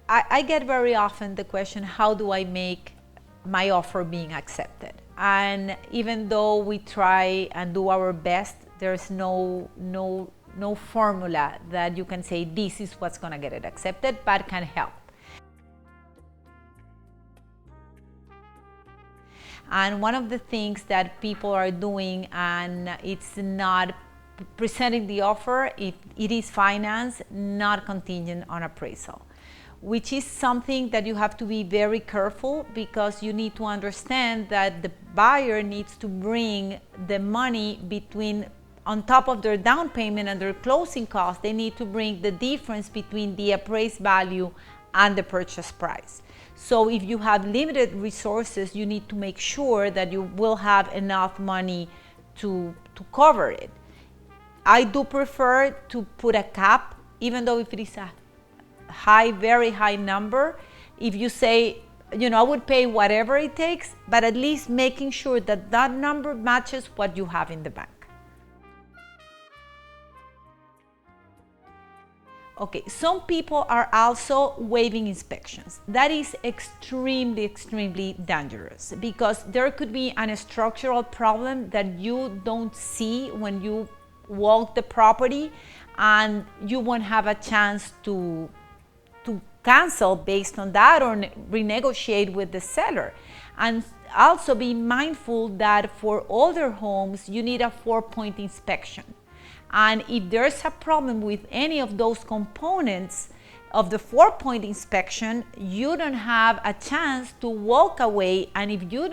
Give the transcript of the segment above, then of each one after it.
I get very often the question, how do I make my offer being accepted? And even though we try and do our best, there's no formula that you can say this is what's going to get it accepted, but can help. And one of the things that people are doing, and it's not presenting the offer, it is finance, not contingent on appraisal, which is something that you have to be very careful, because you need to understand that the buyer needs to bring the money between, on top of their down payment and their closing costs, they need to bring the difference between the appraised value and the purchase price. So if you have limited resources, you need to make sure that you will have enough money to cover it. I do prefer to put a cap, even though if it is a high, very high number. If you say, I would pay whatever it takes, but at least making sure that that number matches what you have in the bank. Okay, some people are also waiving inspections. That is extremely dangerous, because there could be a structural problem that you don't see when you walk the property, and you won't have a chance to cancel based on that or renegotiate with the seller. And also be mindful that for older homes, you need a 4-point inspection. And if there's a problem with any of those components of the 4-point inspection, you don't have a chance to walk away. And if you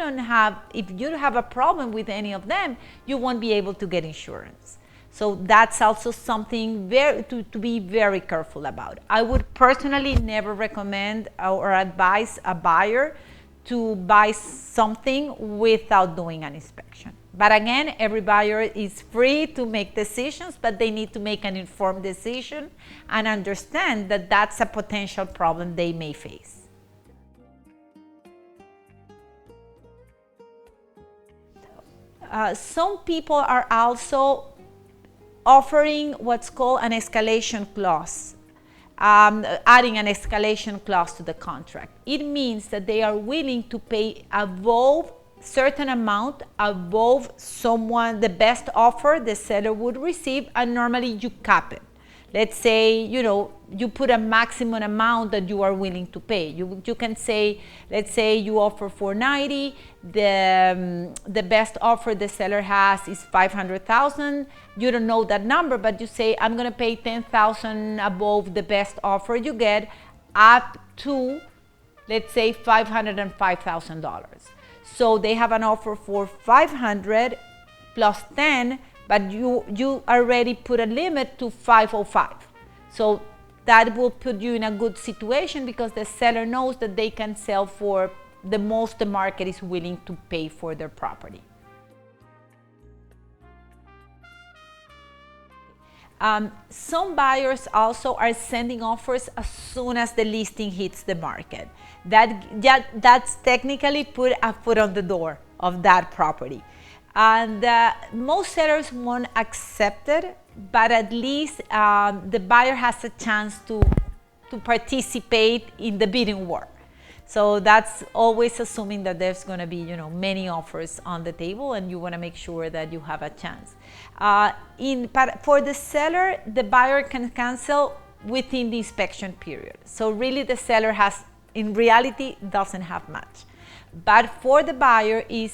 have a problem with any of them, you won't be able to get insurance. So that's also something to be very careful about. I would personally never recommend or advise a buyer to buy something without doing an inspection. But again, every buyer is free to make decisions, but they need to make an informed decision and understand that that's a potential problem they may face. Some people are also offering what's called an escalation clause, adding an escalation clause to the contract. It means that they are willing to pay above certain amount, above the best offer the seller would receive, and normally you cap it. Let's say, you put a maximum amount that you are willing to pay. You can say, let's say you offer $490, the best offer the seller has is $500,000. You don't know that number, but you say, I'm gonna pay $10,000 above the best offer you get, up to, let's say, $505,000. So they have an offer for $500 plus 10, but you already put a limit to $505. So that will put you in a good situation, because the seller knows that they can sell for the most the market is willing to pay for their property. Some buyers also are sending offers as soon as the listing hits the market. That's technically put a foot on the door of that property. And most sellers won't accept it, but at least the buyer has a chance to participate in the bidding war. So that's always assuming that there's going to be, many offers on the table, and you want to make sure that you have a chance. For the seller, the buyer can cancel within the inspection period. So really, the seller in reality, doesn't have much. But for the buyer, they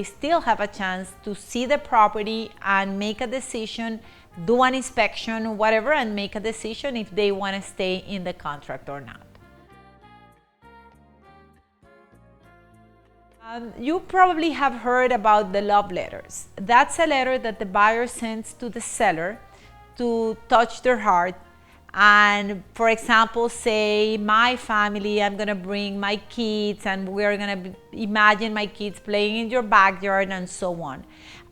still have a chance to see the property and make a decision, do an inspection, whatever, and make a decision if they want to stay in the contract or not. You probably have heard about the love letters. That's a letter that the buyer sends to the seller to touch their heart. And for example, say my family, I'm gonna bring my kids, and we're gonna imagine my kids playing in your backyard, and so on.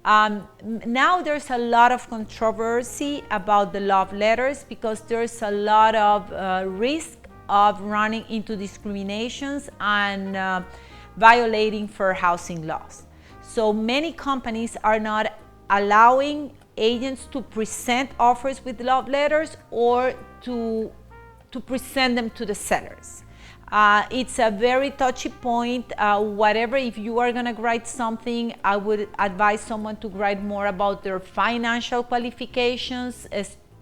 Now there's a lot of controversy about the love letters, because there's a lot of risk of running into discriminations and violating fair housing laws. So many companies are not allowing agents to present offers with love letters, or to to present them to the sellers. It's a very touchy point. Whatever, if you are going to write something, I would advise someone to write more about their financial qualifications,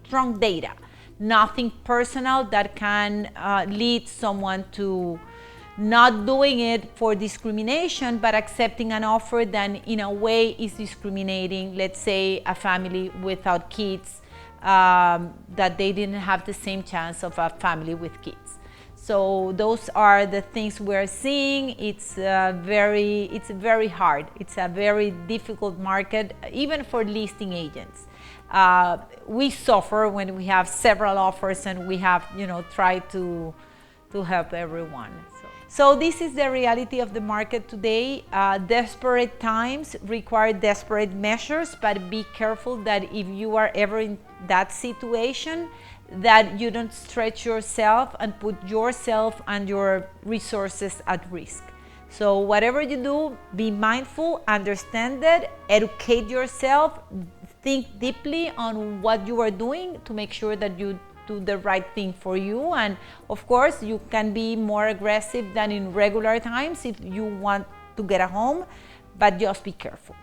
strong data, nothing personal that can lead someone to not doing it for discrimination, but accepting an offer that in a way is discriminating, let's say a family without kids, that they didn't have the same chance of a family with kids. So those are the things we're seeing. It's very hard. It's a very difficult market, even for listing agents. We suffer when we have several offers and we have, tried to help everyone. So this is the reality of the market today. Desperate times require desperate measures, but be careful that if you are ever in that situation, that you don't stretch yourself and put yourself and your resources at risk. So whatever you do, be mindful, understand it, educate yourself, think deeply on what you are doing to make sure that you do the right thing for you. And of course, you can be more aggressive than in regular times if you want to get a home, but just be careful.